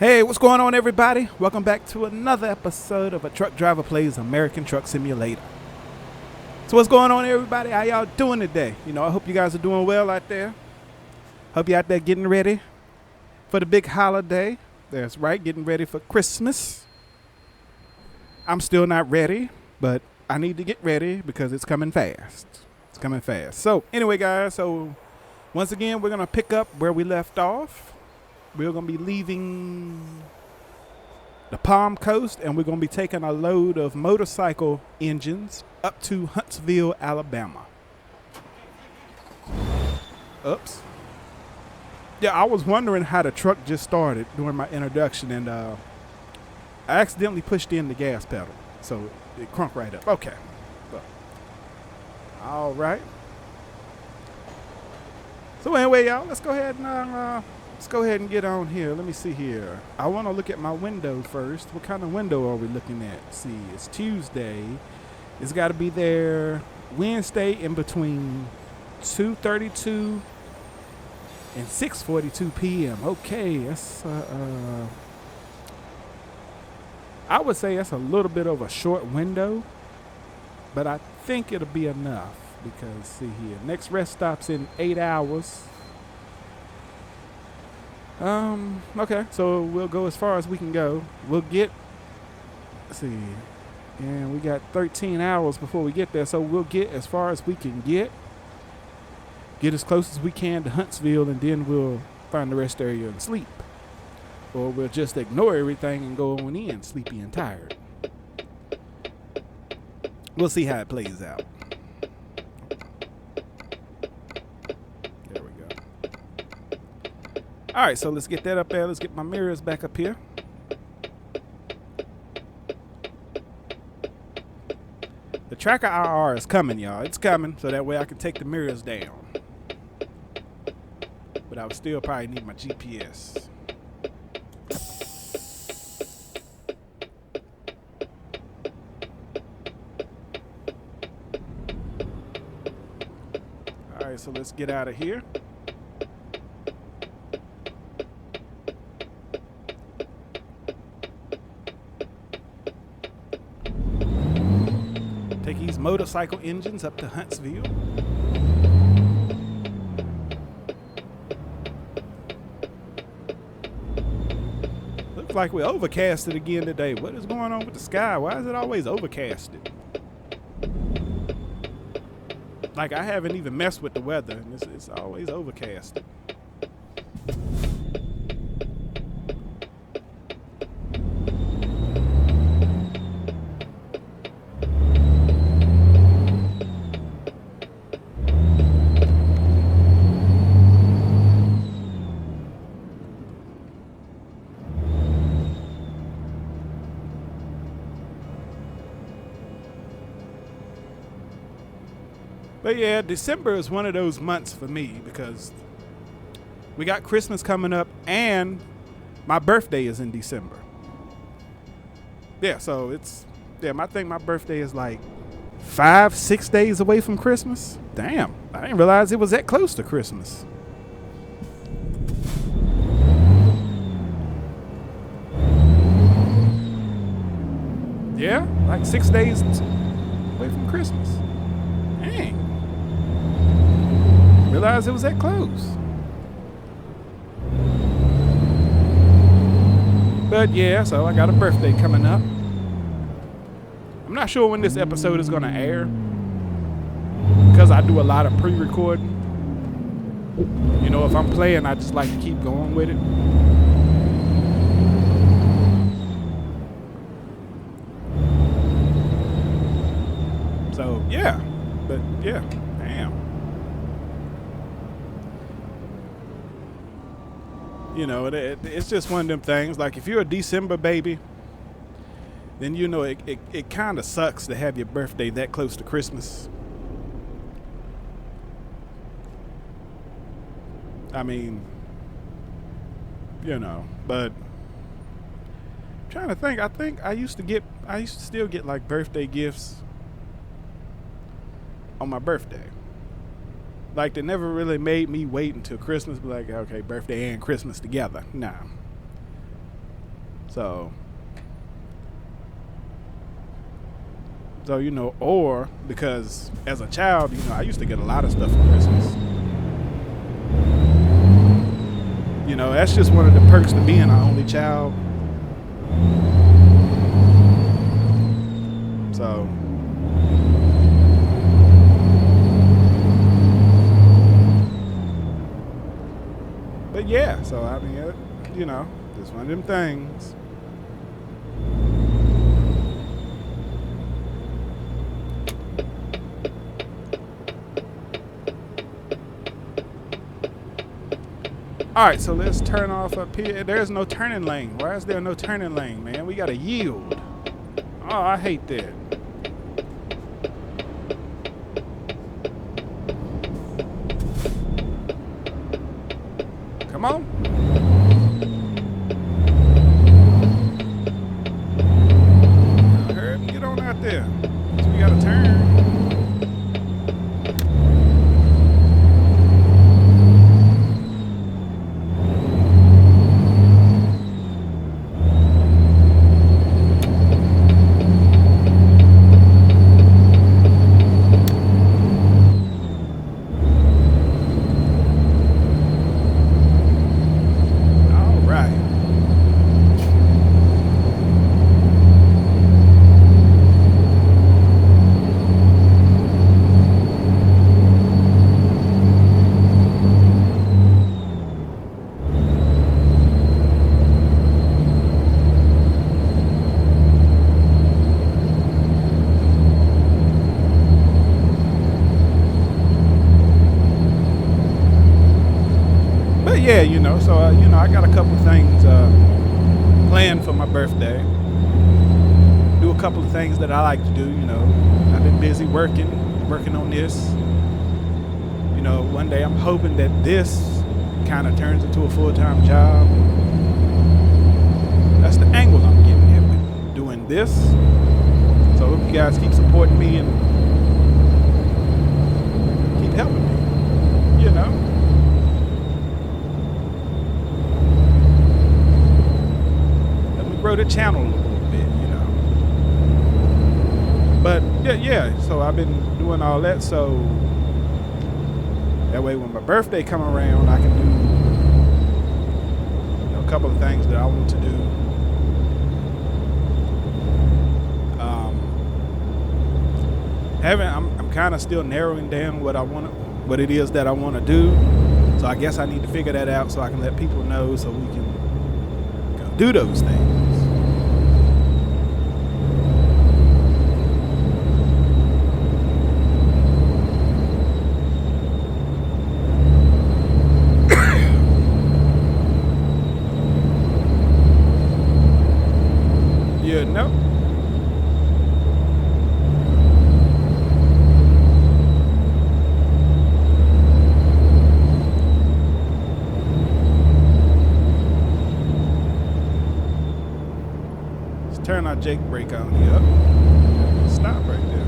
Hey, what's going on, everybody? Welcome back to another episode of A Truck Driver Plays American Truck Simulator. So what's going on, everybody? How y'all doing today? I hope you guys are doing well out there. Hope you out there getting ready for the big holiday. That's right, getting ready for Christmas. I'm still not ready, but I need to get ready because it's coming fast. It's coming fast. So anyway, guys, once again, we're going to pick up where we left off. We're going to be leaving the Palm Coast, and we're going to be taking a load of motorcycle engines up to Huntsville, Alabama. Oops. Yeah, I was wondering how the truck just started during my introduction, and I accidentally pushed in the gas pedal, so it crunked right up. Okay. All right. So anyway, y'all, let's go ahead and get on here. Let me see here. I want to look at my window first. What kind of window are we looking at? Let's see, it's Tuesday. It's got to be there Wednesday in between 2:32 and 6:42 p.m. Okay, that's I would say that's a little bit of a short window, but I think it'll be enough because, see here, next rest stop's in 8 hours. Okay, so we'll go as far as we can go. We'll get, let's see, and we got 13 hours before we get there, so we'll get as far as we can get as close as we can to Huntsville, and then we'll find the rest area and sleep. Or we'll just ignore everything and go on in, sleepy and tired. We'll see how it plays out. All right, so let's get that up there. Let's get my mirrors back up here. The Tracker RR is coming, y'all. It's coming, so that way I can take the mirrors down. But I would still probably need my GPS. All right, so let's get out of here. Take these motorcycle engines up to Huntsville. Looks like we're overcasted again today. What is going on with the sky? Why is it always overcasted? Like, I haven't even messed with the weather, and it's always overcasted. But yeah, December is one of those months for me because we got Christmas coming up and my birthday is in December. Yeah, so I think my birthday is like 5-6 days away from Christmas. Damn, I didn't realize it was that close to Christmas. Yeah, like 6 days away from Christmas. Dang. Realized it was that close. But yeah, so I got a birthday coming up. I'm not sure when this episode is going to air because I do a lot of pre-recording. If I'm playing, I just like to keep going with it. So yeah, but yeah, damn. It's just one of them things. Like, if you're a December baby, then it kind of sucks to have your birthday that close to Christmas. I mean, but I'm trying to think. I think I used to still get like birthday gifts on my birthday. Like, they never really made me wait until Christmas, be like, okay, birthday and Christmas together. Nah. So you know, or because as a child, you know, I used to get a lot of stuff for Christmas. You know, that's just one of the perks to being an only child. So but yeah, so I mean, you know, just one of them things. All right, so let's turn off up here. There's no turning lane. Why is there no turning lane, man? We gotta yield. Oh, I hate that. Come on. Hurry up and get on out there. So we gotta turn. Yeah, you know, so you know, I got a couple of things planned for my birthday. Do a couple of things that I like to do. You know, I've been busy working on this. You know, one day I'm hoping that this kind of turns into a full-time job. That's the angle I'm getting at with doing this. So I hope you guys keep supporting me and keep helping me, you know. Grow the channel a little bit, you know. But yeah, so I've been doing all that, so that way when my birthday come around, I can do, you know, a couple of things that I want to do. I'm kind of still narrowing down what it is that I want to do. So I guess I need to figure that out so I can let people know so we can, you know, do those things. You know. Let's turn our Jake brake on here. Stop right there.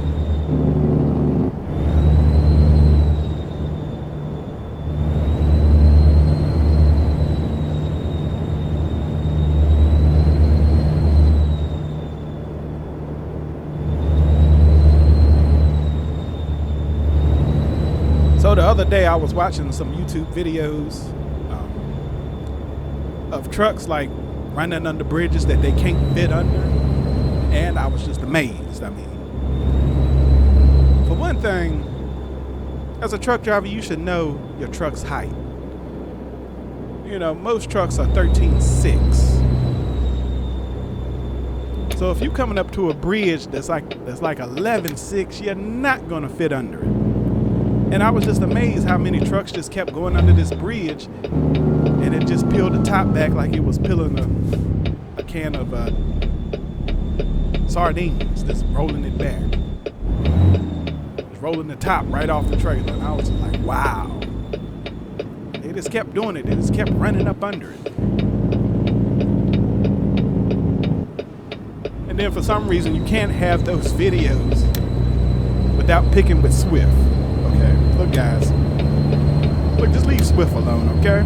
So the other day I was watching some YouTube videos of trucks like running under bridges that they can't fit under, and I was just amazed. I mean, for one thing, as a truck driver, you should know your truck's height. You know, most trucks are 13.6. So if you're coming up to a bridge that's like 11.6, you're not gonna fit under it. And I was just amazed how many trucks just kept going under this bridge, and it just peeled the top back like it was peeling a can of sardines, just rolling it back. Just rolling the top right off the trailer. And I was just like, wow. They just kept doing it. They just kept running up under it. And then for some reason, you can't have those videos without picking with Swift. Okay, look guys, look, just leave Swift alone, okay?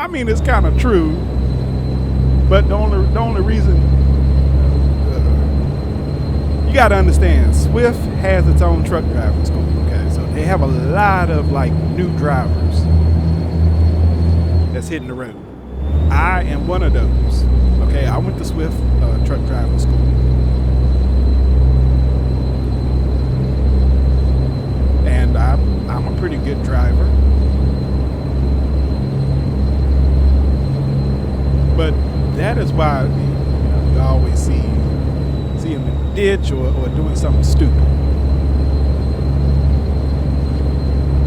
I mean, it's kind of true, but the only reason you got to understand, Swift has its own truck driving school. Okay, so they have a lot of like new drivers that's hitting the road. I am one of those. Okay, I went to Swift truck driving school. And I'm a pretty good driver. But that is why you always see them in the ditch or doing something stupid.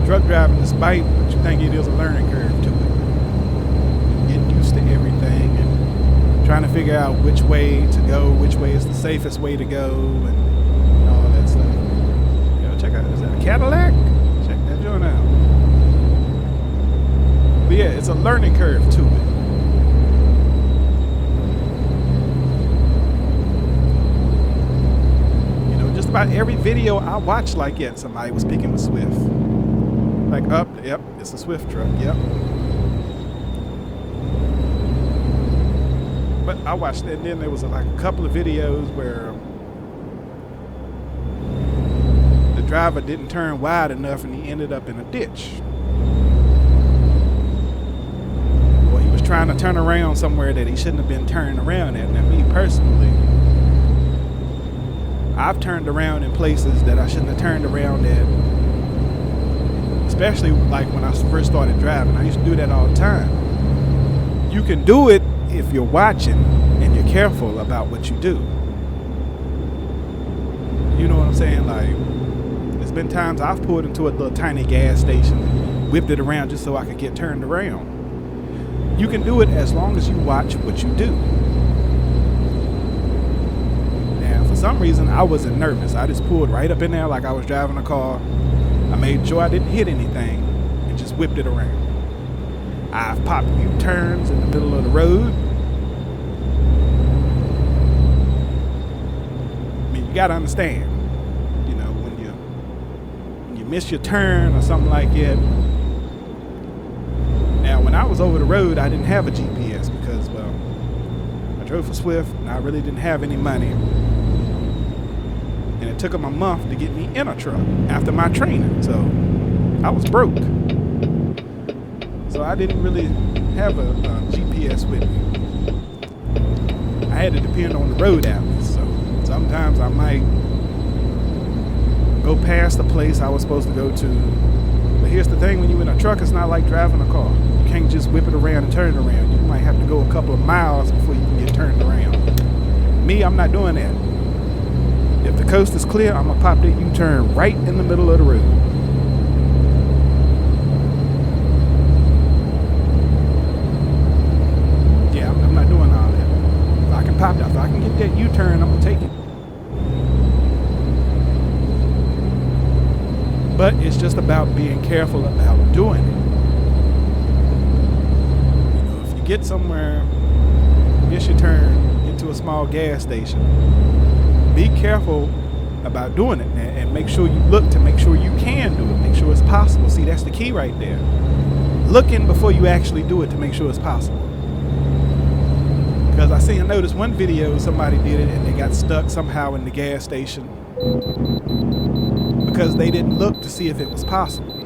Truck driving, despite what you think it is, a learning curve to it. Getting used to everything and trying to figure out which way to go, which way is the safest way to go, and all that stuff. Check out, is that a Cadillac? Check that joint out. But yeah, it's a learning curve to it. Just about every video I watched like that, somebody was speaking with Swift. Like, yep, it's a Swift truck, yep. But I watched it, and then there was like a couple of videos where the driver didn't turn wide enough and he ended up in a ditch. Or he was trying to turn around somewhere that he shouldn't have been turning around at. Now, me personally, I've turned around in places that I shouldn't have turned around at. Especially like when I first started driving. I used to do that all the time. You can do it if you're watching and you're careful about what you do. You know what I'm saying? Like, there's been times I've pulled into a little tiny gas station, whipped it around just so I could get turned around. You can do it as long as you watch what you do. For some reason, I wasn't nervous. I just pulled right up in there like I was driving a car. I made sure I didn't hit anything and just whipped it around. I've popped U-turns in the middle of the road. I mean, you gotta understand, when you miss your turn or something like that. Now, when I was over the road, I didn't have a GPS because, well, I drove for Swift and I really didn't have any money. And it took them a month to get me in a truck after my training. So I was broke. So I didn't really have a GPS with me. I had to depend on the road atlas. So sometimes I might go past the place I was supposed to go to. But here's the thing, when you're in a truck, it's not like driving a car. You can't just whip it around and turn it around. You might have to go a couple of miles before you can get turned around. Me, I'm not doing that. If the coast is clear, I'm gonna pop that U-turn right in the middle of the road. Yeah, I'm not doing all that. If I can pop that, if I can get that U-turn, I'm gonna take it. But it's just about being careful about doing it. If you get somewhere, miss your turn into a small gas station, be careful about doing it and make sure you look to make sure you can do it, make sure it's possible. See, that's the key right there. Looking before you actually do it to make sure it's possible. Because I noticed one video, somebody did it and they got stuck somehow in the gas station because they didn't look to see if it was possible.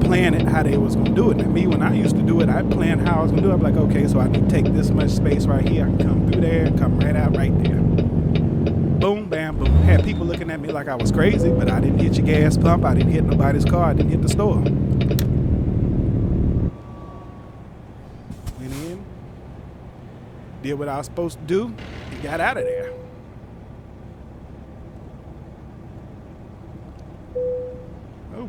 Plan it how they was gonna do it. And me, when I used to do it, I'd plan how I was gonna do it. I'm like, okay, so I need to take this much space right here. I can come through there and come right out right there. Boom, bam, boom. Had people looking at me like I was crazy, but I didn't hit your gas pump. I didn't hit nobody's car. I didn't hit the store. Went in, did what I was supposed to do, and got out of there.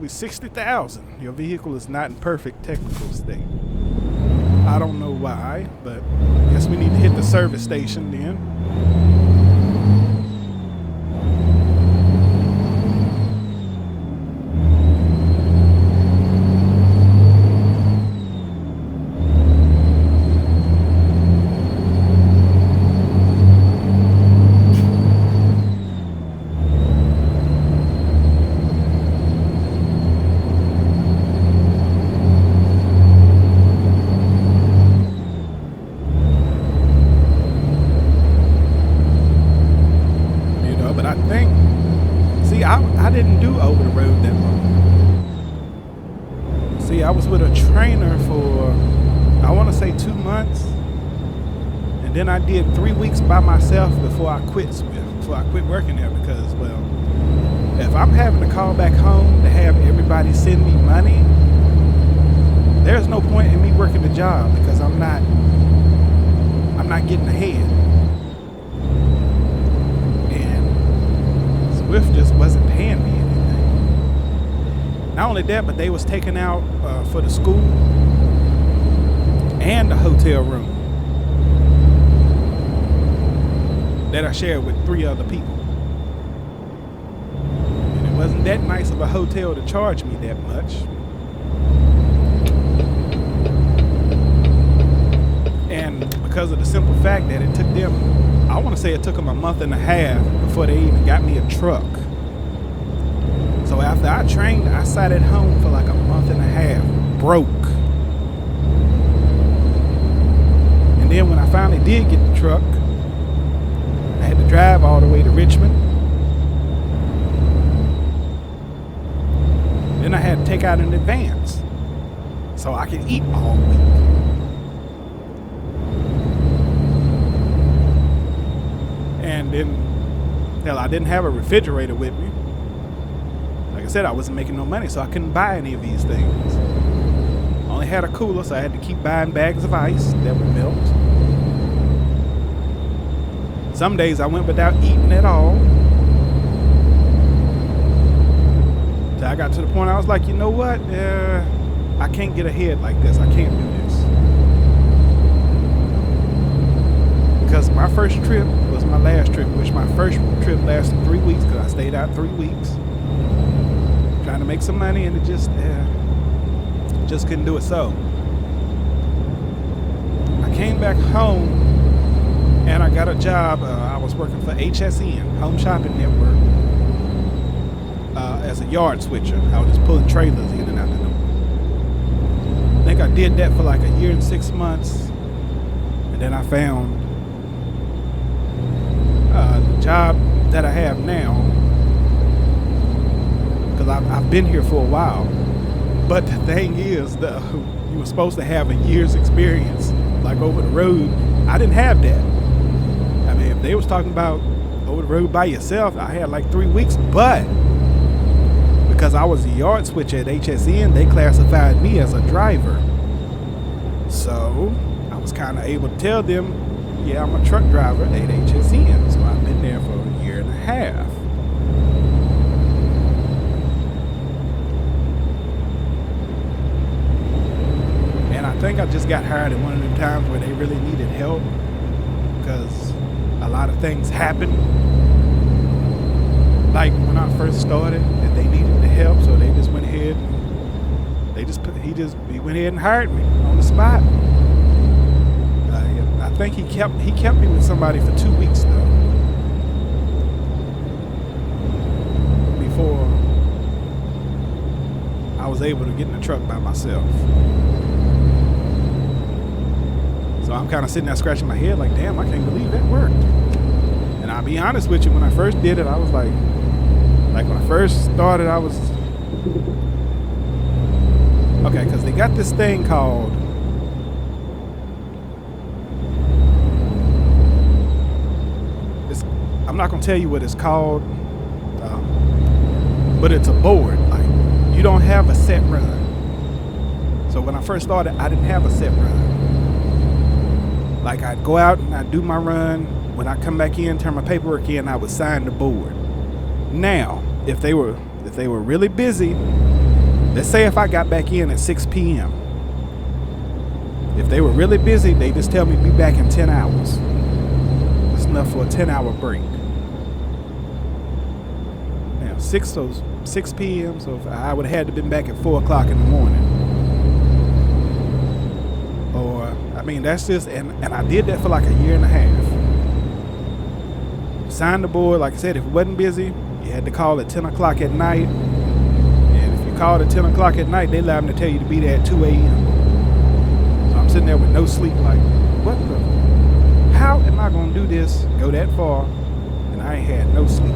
Be 60,000. Your vehicle is not in perfect technical state. I don't know why, but I guess we need to hit the service station then. trainer for, I want to say 2 months. And then I did 3 weeks by myself before I quit working there, because, well, if I'm having to call back home to have everybody send me money, there's no point in me working the job, because I'm not getting ahead. And Swift just wasn't paying me anything. Not only that, but they was taking out for the school and the hotel room that I shared with 3 other people. And it wasn't that nice of a hotel to charge me that much. And because of the simple fact that it took them, I want to say it took them a month and a half before they even got me a truck. So after I trained, I sat at home for like a month and a half, broke. And then when I finally did get the truck, I had to drive all the way to Richmond. Then I had to take out an advance so I could eat all week. And then, hell, I didn't have a refrigerator with me. Like I said, I wasn't making no money, so I couldn't buy any of these things. I only had a cooler, so I had to keep buying bags of ice that would melt. Some days I went without eating at all. So I got to the point I was like, you know what? I can't get ahead like this. I can't do this. Because my first trip was my last trip, which my first trip lasted 3 weeks, because I stayed out 3 weeks trying to make some money, and it just couldn't do it. So I came back home and I got a job. I was working for HSN, Home Shopping Network, as a yard switcher. I was just pulling trailers in and out the door. I think I did that for like a year and 6 months, and then I found the job that I have now, because I've been here for a while. But the thing is, you were supposed to have a year's experience, like over the road. I didn't have that. I mean, if they was talking about over the road by yourself, I had like 3 weeks. But because I was a yard switcher at HSN, they classified me as a driver. So I was kind of able to tell them, yeah, I'm a truck driver at HSN. So I've been there for a year and a half. And I think I just got hired at one of them times where they really needed help, because a lot of things happened. Like when I first started, and they needed the help, so they just went ahead and he went ahead and hired me on the spot. I think he kept me with somebody for 2 weeks though, before I was able to get in the truck by myself. So I'm kind of sitting there scratching my head like, damn, I can't believe that worked. And I'll be honest with you, when I first did it, I was like when I first started, I was, okay, because they got this thing called, I'm not going to tell you what it's called, but it's a board. Like, you don't have a set run. So when I first started, I didn't have a set run. Like, I'd go out and I'd do my run. When I come back in, turn my paperwork in, I would sign the board. Now, if they were really busy, let's say if I got back in at 6 p.m. If they were really busy, they just tell me be back in 10 hours. That's enough for a 10-hour break. Now, 6 p.m., so if I would have had to been back at 4 o'clock in the morning. Or, I mean, that's just, and I did that for like a year and a half. Signed the board, like I said, if it wasn't busy, you had to call at 10 o'clock at night. And if you called at 10 o'clock at night, they allowed them to tell you to be there at 2 a.m. So I'm sitting there with no sleep, like, what the? How am I going to do this, go that far, and I ain't had no sleep?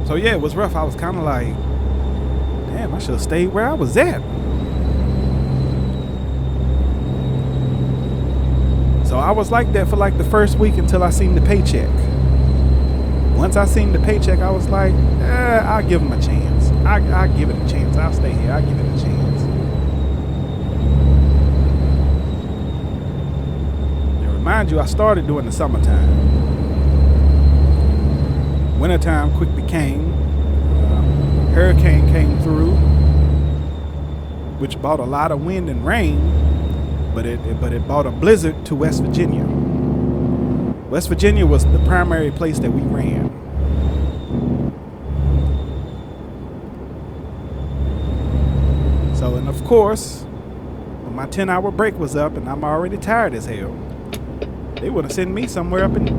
So yeah, it was rough. I was kind of like, Damn, I should have stayed where I was at. So I was like that for like the first week until I seen the paycheck. Once I seen the paycheck, I was like, I'll give him a chance. I'll give it a chance. I'll stay here. I'll give it a chance. And remind you, I started during the summertime. Wintertime quickly came. Hurricane came through, which brought a lot of wind and rain, but it brought a blizzard to West Virginia. West Virginia was the primary place that we ran. So, and of course, when my 10-hour break was up and I'm already tired as hell, they would have sent me somewhere up in,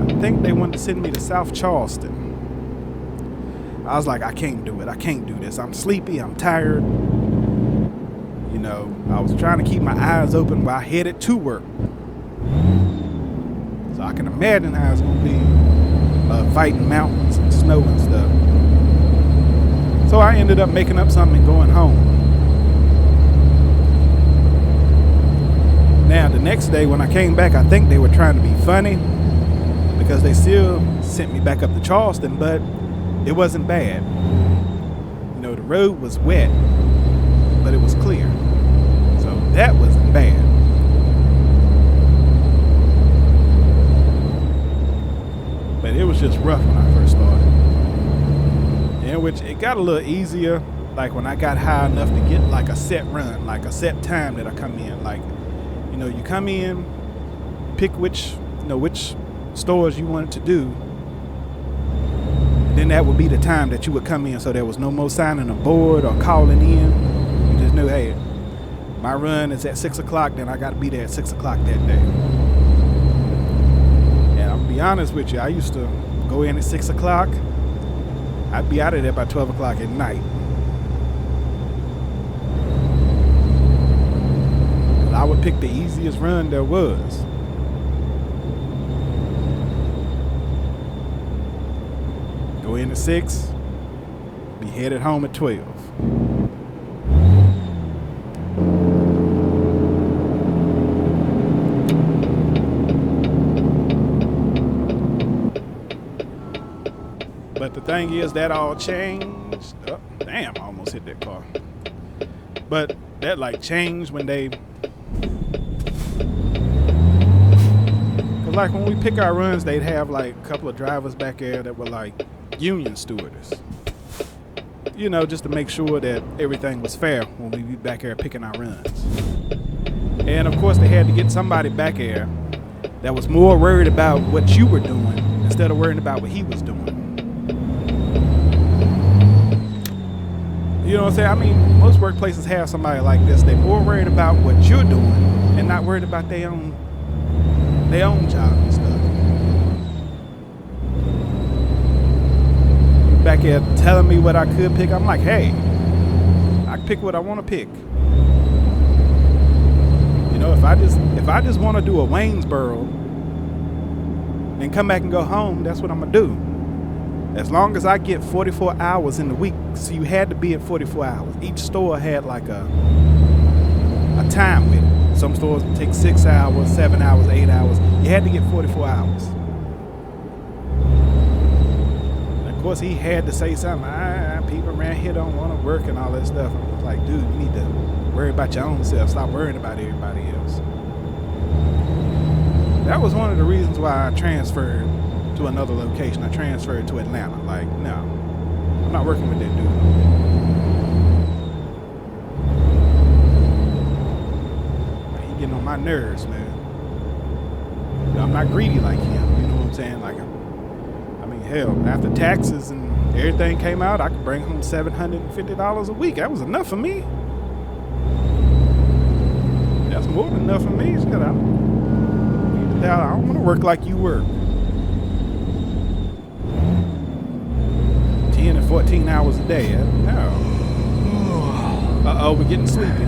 I think they wanted to send me to South Charleston. I was like, I can't do it. I can't do this. I'm sleepy. I'm tired. You know, I was trying to keep my eyes open while I headed to work. So I can imagine how it's going to be fighting mountains and snow and stuff. So I ended up making up something and going home. Now, the next day when I came back, I think they were trying to be funny because they still sent me back up to Charleston, but it wasn't bad. You know, the road was wet, but it was clear. So that wasn't bad. But it was just rough when I first started. In which it got a little easier, like when I got high enough to get like a set run, like a set time that I come in. Like, you know, you come in, pick which stores you wanted to do. Then that would be the time that you would come in, so there was no more signing a board or calling in. You just knew, hey, my run is at 6 o'clock, then I got to be there at 6 o'clock that day. And I'll be honest with you, I used to go in at 6 o'clock. I'd be out of there by 12 o'clock at night. I would pick the easiest run there was. Go in at 6, be headed home at 12. But the thing is, that all changed. Oh, damn, I almost hit that car. But that like changed when they, cause like when we pick our runs, they'd have like a couple of drivers back there that were like union stewardess, you know, just to make sure that everything was fair when we be back there picking our runs. And of course they had to get somebody back there that was more worried about what you were doing instead of worrying about what he was doing. You know what I'm saying? I mean, most workplaces have somebody like this. They're more worried about what you're doing and not worried about their own job and stuff. Back here telling me what I could pick. I'm like, hey, I can pick what I want to pick. You know, if I just want to do a Waynesboro and come back and go home, that's what I'm gonna do. As long as I get 44 hours in the week. So you had to be at 44 hours. Each store had like a time with it. Some stores would take 6 hours, 7 hours, 8 hours. You had to get 44 hours. And of course, he had to say something. People around here don't want to work and all that stuff. I was like, dude, you need to worry about your own self. Stop worrying about everybody else. That was one of the reasons why I transferred to another location. I transferred to Atlanta. Like, no, I'm not working with that dude. He getting on my nerves, man. I'm not greedy like him. You know what I'm saying? Like, I mean, hell, after taxes and everything came out, I could bring home $750 a week. That was enough for me. That's more than enough for me. I don't want to work like you work. 10 and 14 hours a day. No. Uh-oh, we're getting sleepy.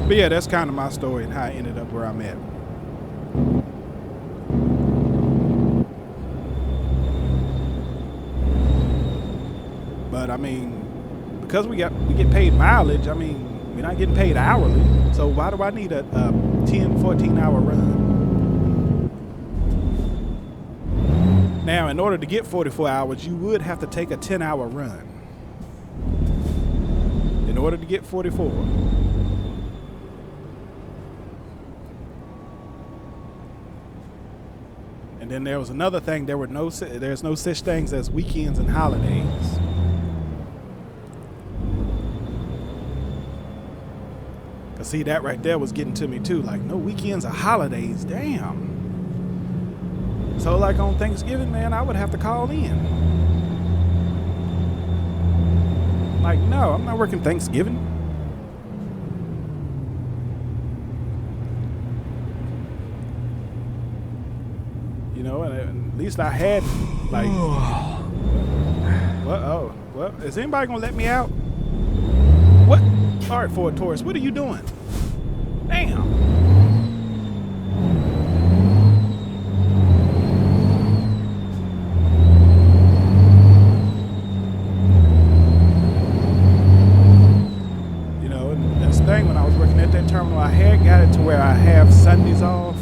But yeah, that's kind of my story and how I ended up where I'm at. But I mean, because we get paid mileage, I mean, we're not getting paid hourly. So why do I need a 10, 14 hour run? Now, in order to get 44 hours, you would have to take a 10-hour run. In order to get 44. And then there was another thing. There's no such things as weekends and holidays. Cause see, that right there was getting to me too. Like, no weekends or holidays. Damn. So like on Thanksgiving, man, I would have to call in. Like, no, I'm not working Thanksgiving. You know, and at least I had, like, what? Oh, well, is anybody gonna let me out? What? All right, Ford Taurus, what are you doing? Damn. When I was working at that terminal, I had got it to where I have Sundays off,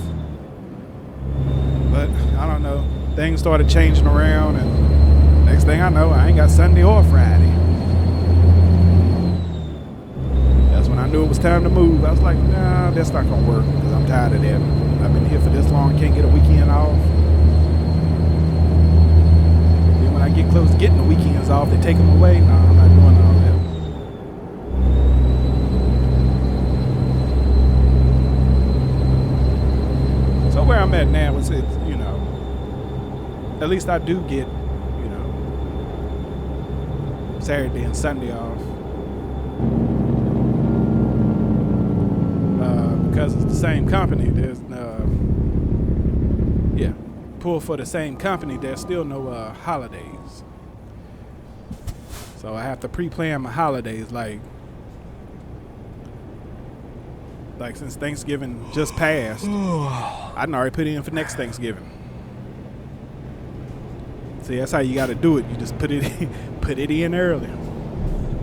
but I don't know, things started changing around, and next thing I know, I ain't got Sunday or Friday. That's when I knew it was time to move. I was like, nah, that's not gonna work, because I'm tired of that. I've been here for this long, can't get a weekend off. Then when I get close to getting the weekends off, they take them away. No, I'm not doing all that. Where I'm at now is, it's, you know, at least I do get, you know, Saturday and Sunday off. Because it's the same company, there's pull for the same company, there's still no holidays. So I have to pre-plan my holidays, like since Thanksgiving just passed, I done already put in for next Thanksgiving. See, that's how you got to do it. You just put it in early.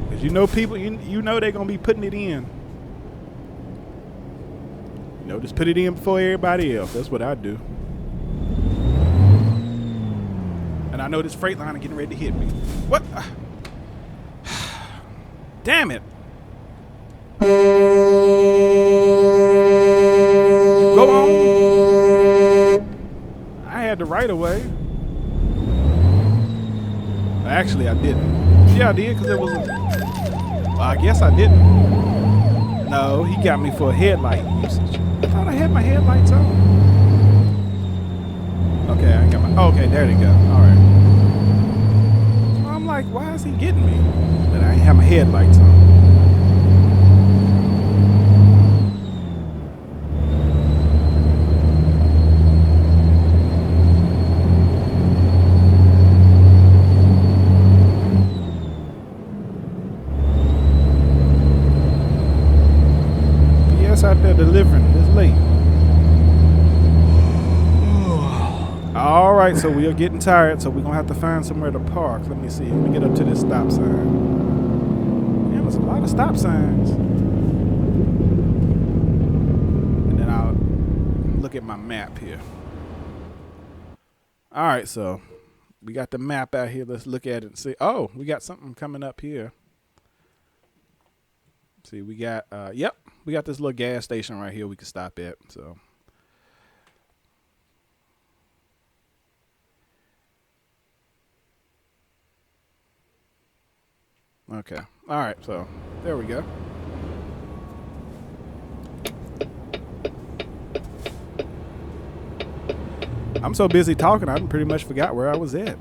Cause you know people, you know they're gonna be putting it in. You know, just put it in before everybody else. That's what I do. And I know this Freightliner getting ready to hit me. What? Damn it. Go on. I had the right of way. Actually, I didn't. Yeah, I did, because it was well, I guess I didn't. No, he got me for headlight usage. I thought I had my headlights on. Okay, I got my. Okay, there they go. All right. So I'm like, why is he getting me? But I ain't have my headlights on. Out there delivering this late. All right, so we are getting tired, so we're gonna have to find somewhere to park. Let me see. Let me get up to this stop sign. Yeah, there's a lot of stop signs. And then I'll look at my map here. All right, so we got the map out here. Let's look at it and see. Oh, we got something coming up here. See, we got, yep, we got this little gas station right here we can stop at, so. Okay, all right, so there we go. I'm so busy talking, I pretty much forgot where I was at.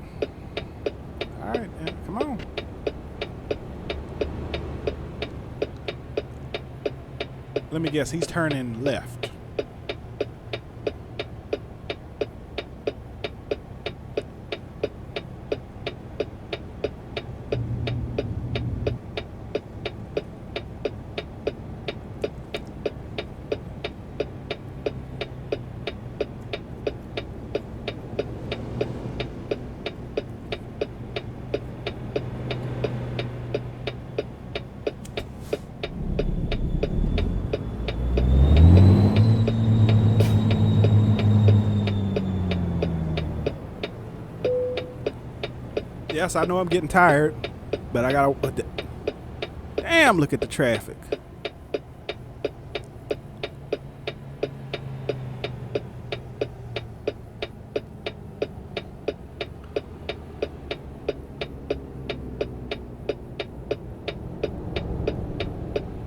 All right, come on. Let me guess, he's turning left. Yes, I know I'm getting tired, but I gotta. Damn, look at the traffic.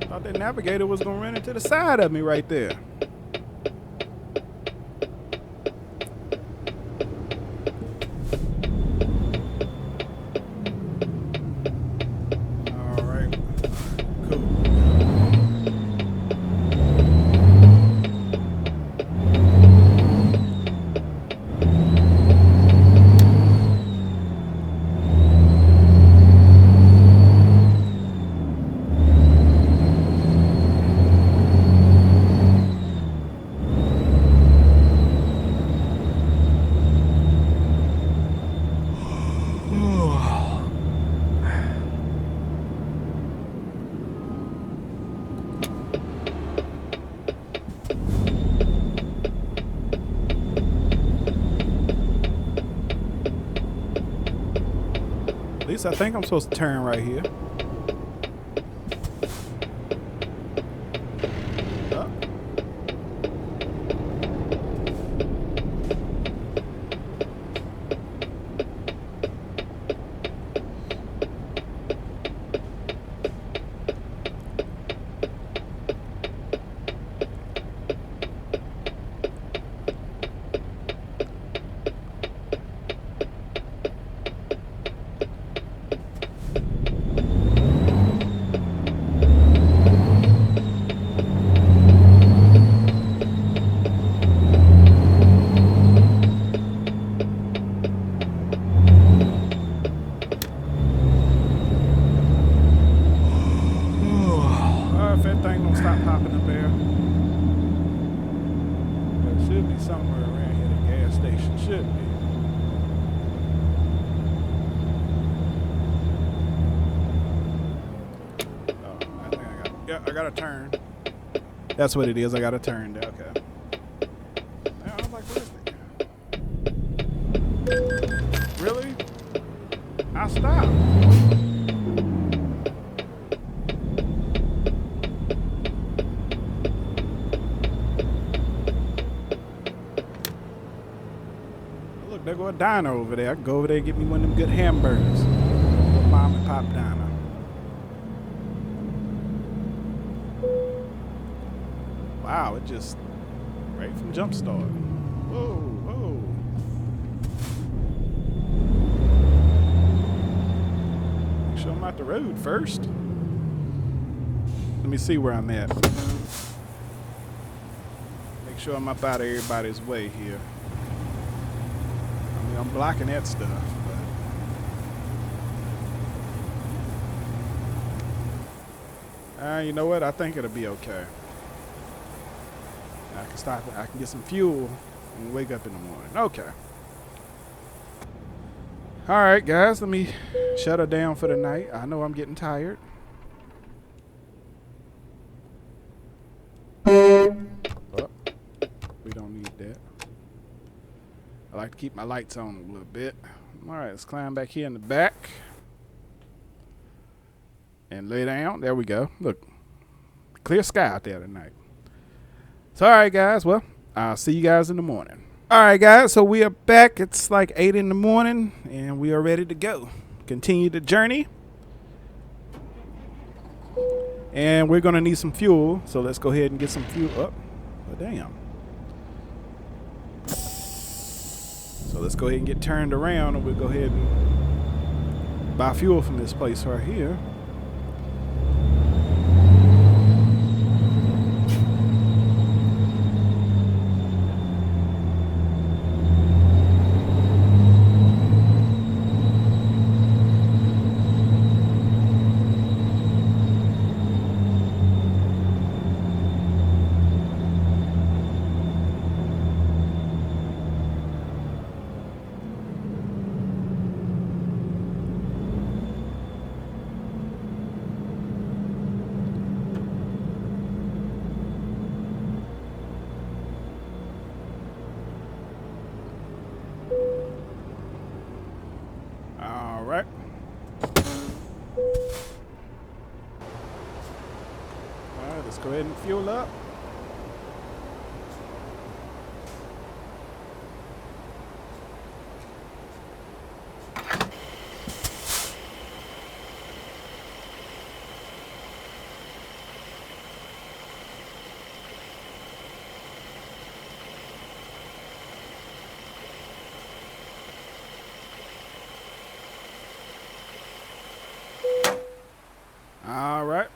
Thought that navigator was gonna run into the side of me right there. At least I think I'm supposed to turn right here. I gotta turn. That's what it is. I gotta turn. Okay. Man, I was like, what is it? Really? I stopped. Look, there go a diner over there. I can go over there and get me one of them good hamburgers. Mom and pop diner. Wow, it just right from jump start. Whoa, whoa. Make sure I'm out the road first. Let me see where I'm at. Make sure I'm up out of everybody's way here. I mean, I'm blocking that stuff, but you know what? I think it'll be okay. I can stop it. I can get some fuel and wake up in the morning. Okay. All right, guys. Let me shut her down for the night. I know I'm getting tired. Oh, we don't need that. I like to keep my lights on a little bit. All right, let's climb back here in the back and lay down. There we go. Look, clear sky out there tonight. So, all right, guys. Well, I'll see you guys in the morning. All right, guys. So we are back. It's like 8 in the morning, and we are ready to go. Continue the journey. And we're going to need some fuel. So let's go ahead and get some fuel up. Oh, damn. So let's go ahead and get turned around, and we'll go ahead and buy fuel from this place right here. Let's go ahead and fuel up. All right.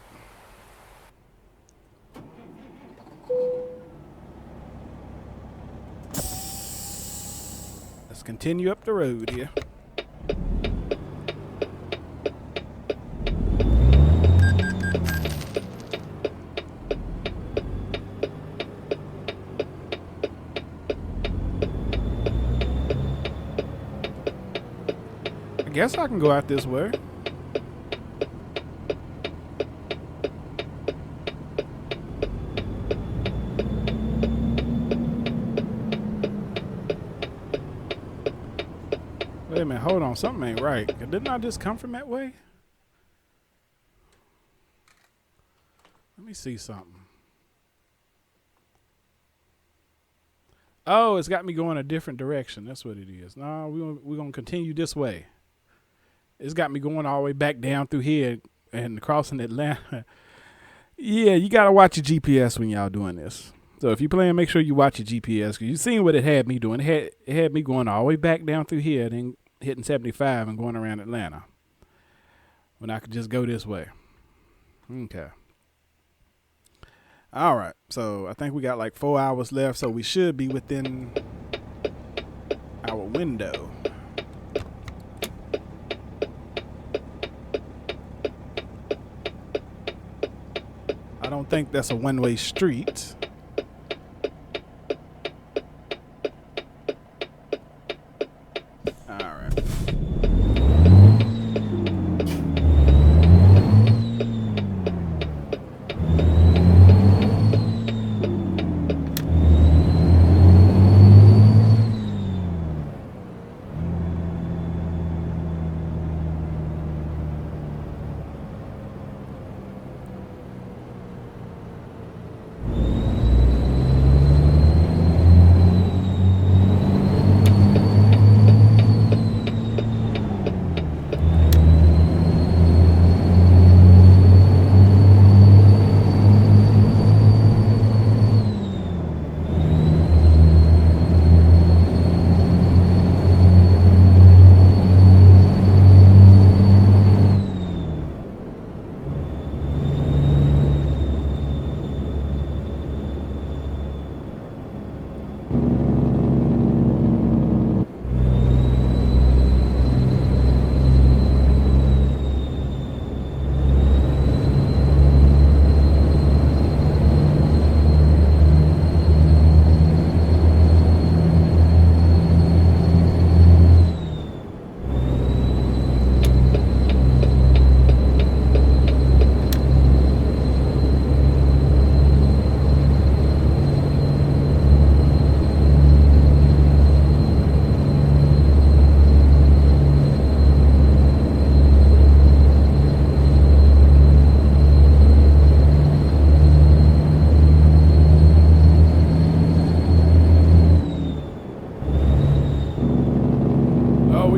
Let's continue up the road here. I guess I can go out this way. Wait a minute, hold on, something ain't right. Didn't I just come from that way? Let me see something. Oh, it's got me going a different direction. That's what it is. No, we're gonna continue this way. It's got me going all the way back down through here and crossing Atlanta. Yeah, you gotta watch your GPS when y'all doing this. So if you plan, make sure you watch your GPS, because you seen what it had me doing. It had me going all the way back down through here, then hitting 75 and going around Atlanta, when I could just go this way. Okay. All right. So I think we got like 4 hours left, so we should be within our window. I don't think that's a one-way street.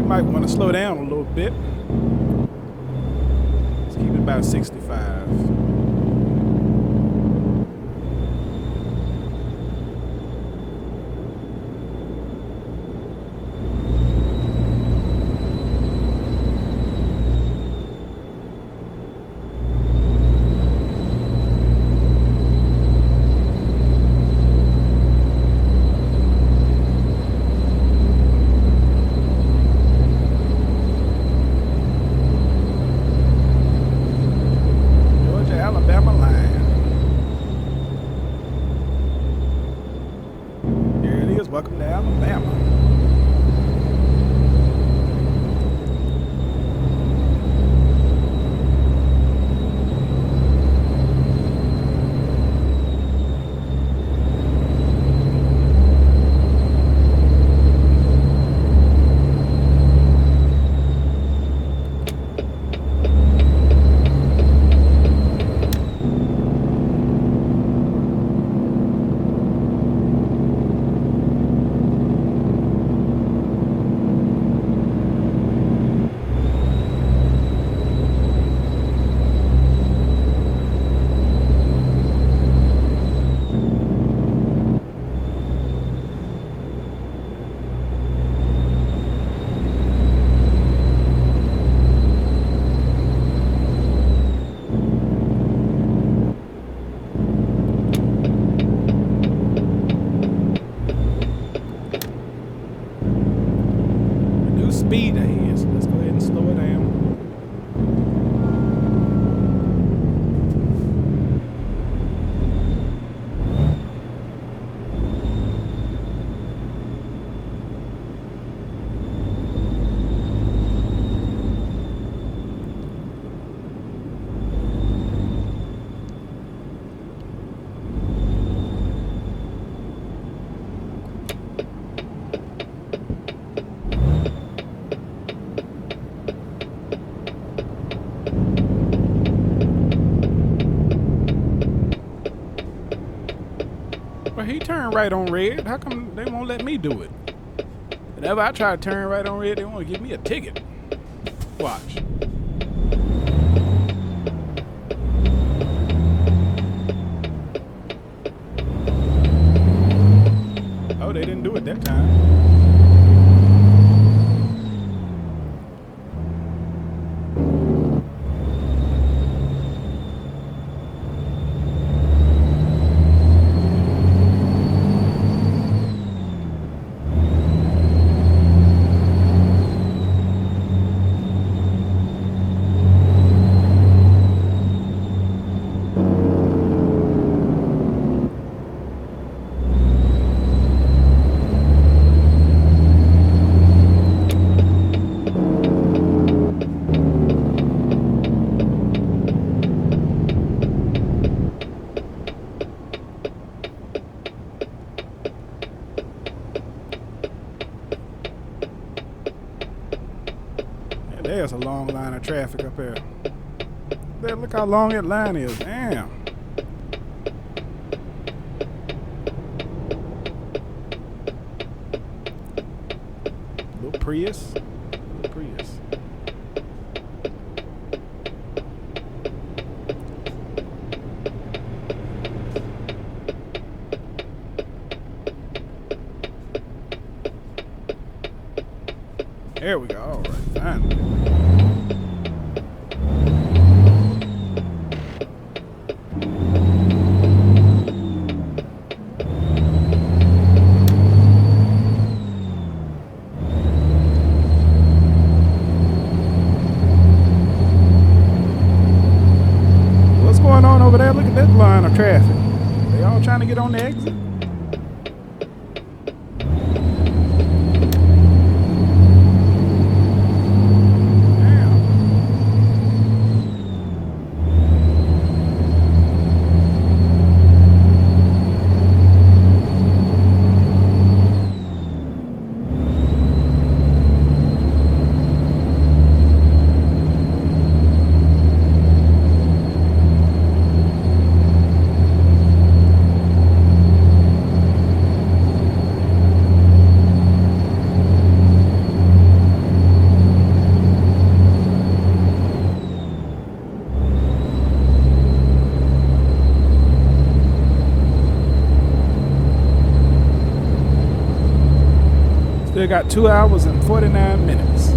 Might want to slow down a little bit. Let's keep it about 65. Well, he turned right on red. How come they won't let me do it? Whenever I try to turn right on red, they want to give me a ticket. Watch. Oh, they didn't do it that time. There's a long line of traffic up there. There, look how long that line is. Damn. Little Prius. Little Prius. There we go. All right, finally. What's going on over there? Look at that line of traffic. They all trying to get on the exit. Still got 2 hours and 49 minutes.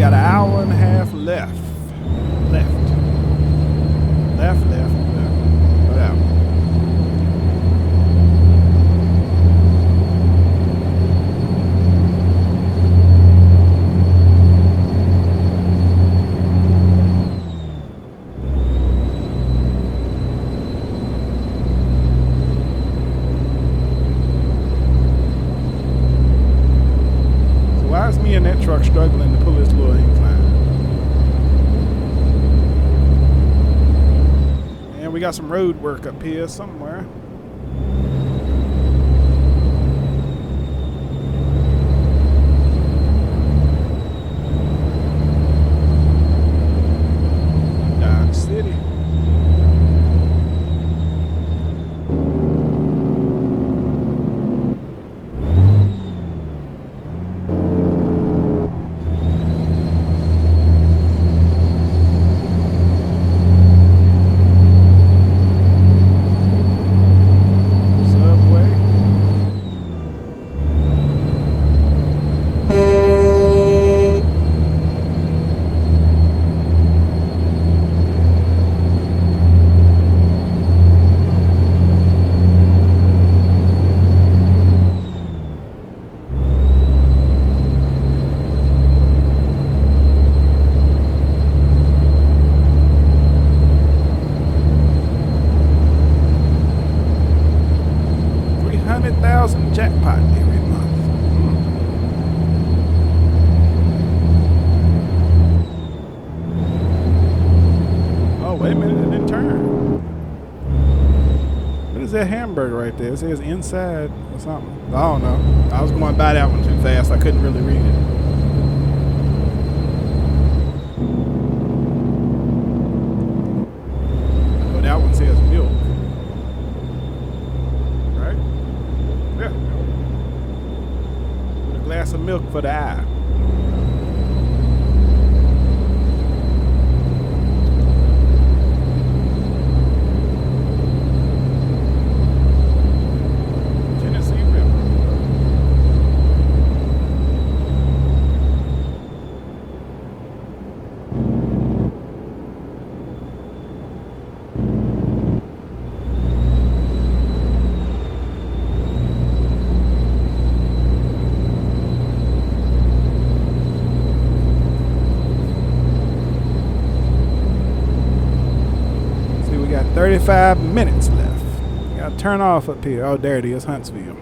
got an hour and a half left. Left. Whatever. Me and that truck struggling to pull this little incline. And we got some road work up here somewhere. Dodge City. Jackpot every month. Oh, wait a minute, it didn't turn. What is that hamburger right there? It says inside or something. I don't know. I was going by that one too fast. I couldn't really read it. Oh, that one says milk. Glass of milk for the eye. Tennessee River. We got 35 minutes left. Gotta turn off up here. Oh, there it is, Huntsville.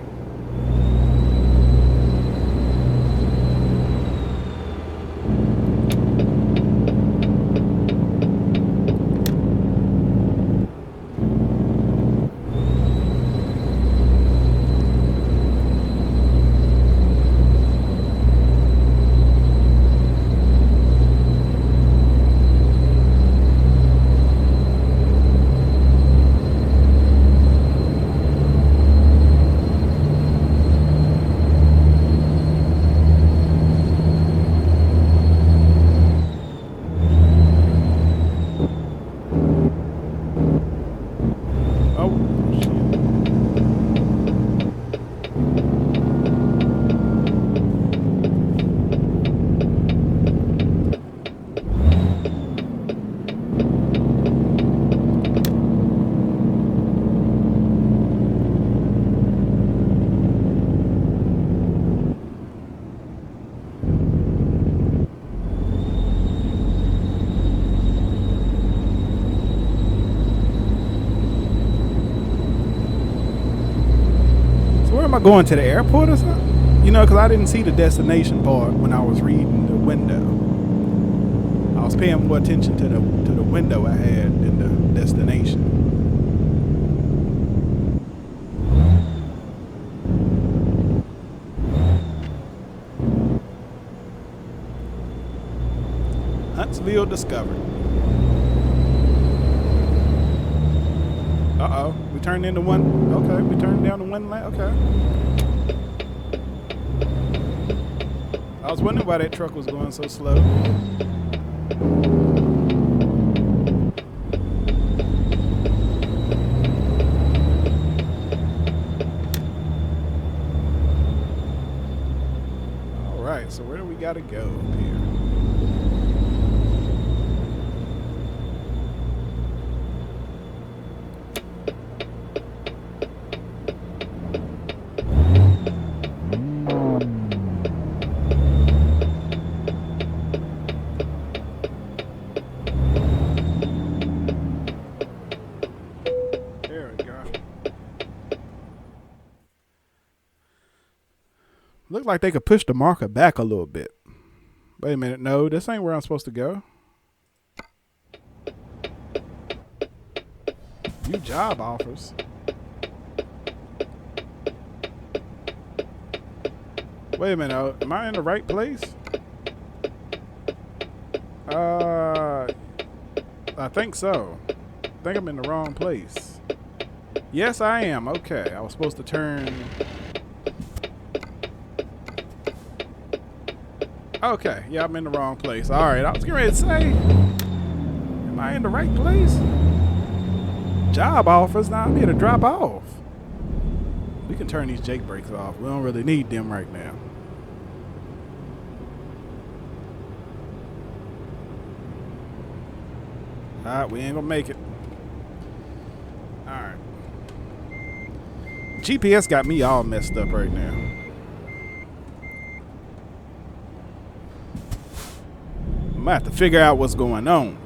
Am I going to the airport or something? You know, because I didn't see the destination part when I was reading the window. I was paying more attention to the window I had in the destination. Huntsville discovered. Uh-oh, we turned into one. Okay, we turned down to one lane. Okay. I was wondering why that truck was going so slow. All right, so where do we got to go up here? Look like they could push the marker back a little bit. Wait a minute. No, this ain't where I'm supposed to go. New job offers. Wait a minute. Am I in the right place? I think so. I think I'm in the wrong place. Yes, I am. Okay. I was supposed to turn. Okay. Yeah, I'm in the wrong place. All right. I was getting ready to say, am I in the right place? Job offers. Now I'm here to drop off. We can turn these Jake brakes off. We don't really need them right now. Alright, we ain't gonna make it. Alright. GPS got me all messed up right now. I'm gonna have to figure out what's going on.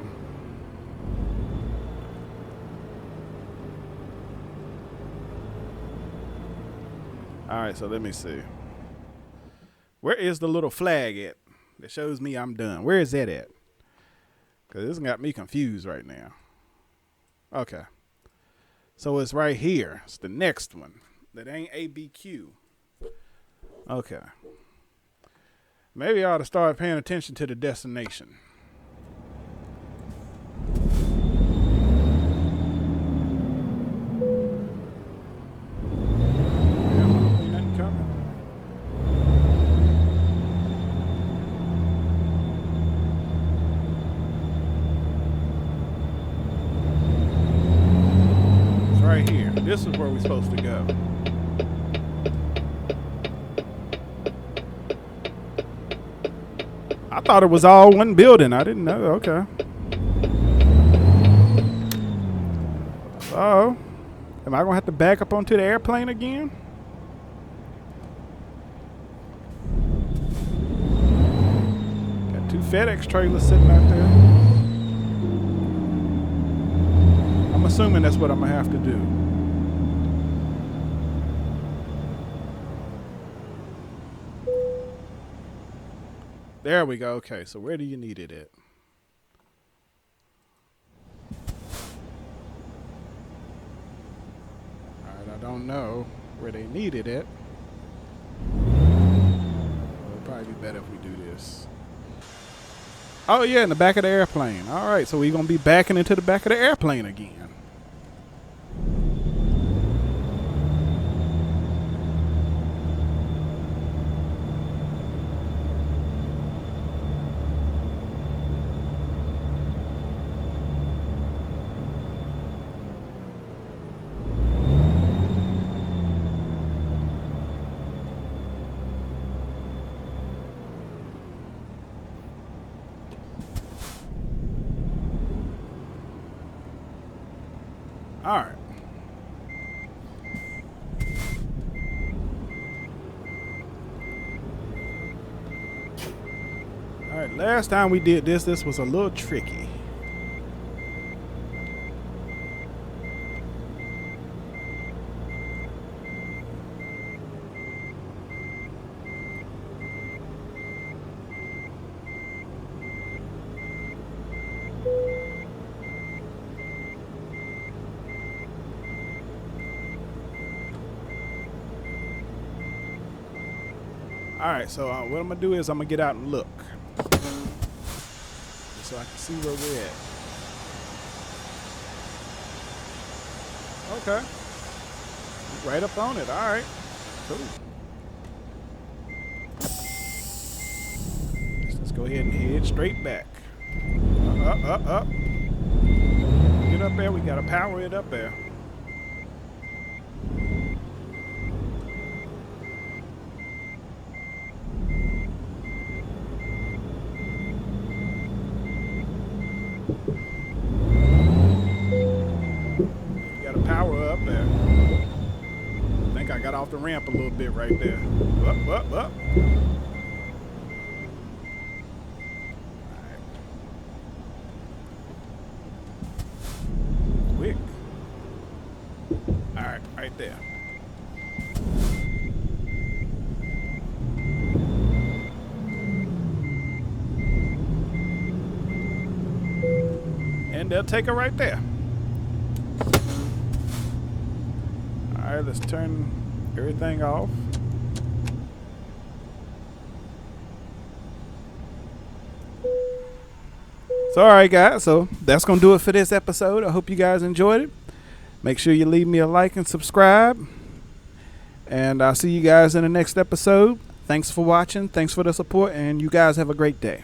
Alright, so let me see. Where is the little flag at that shows me I'm done? Where is that at? Because this got me confused right now. Okay. So it's right here. It's the next one. That ain't ABQ. Okay. Maybe I ought to start paying attention to the destination. Nothing coming. Right here. This is where we're supposed to go. I thought it was all one building. I didn't know. Okay. So, am I going to have to back up onto the airplane again? Got 2 FedEx trailers sitting out there. I'm assuming that's what I'm going to have to do. There we go. Okay, so where do you need it at? Alright, I don't know where they need it at. It'll probably be better if we do this. Oh yeah, in the back of the airplane. Alright, so we're going to be backing into the back of the airplane again. Alright. Alright, last time we did this was a little tricky. Alright, so what I'm going to do is I'm going to get out and look. So I can see where we're at. Okay. Right up on it. Alright. Cool. Let's go ahead and head straight back. Up. Get up there. We got to power it up there. Got off the ramp a little bit right there. Up. All right. Quick. All right, right there. they'll take her right there. All right, let's turn everything off. So, all right, guys. So that's gonna do it for this episode. I hope you guys enjoyed it. Make sure you leave me a like and subscribe. And I'll see you guys in the next episode. Thanks for watching. Thanks for the support. And you guys have a great day.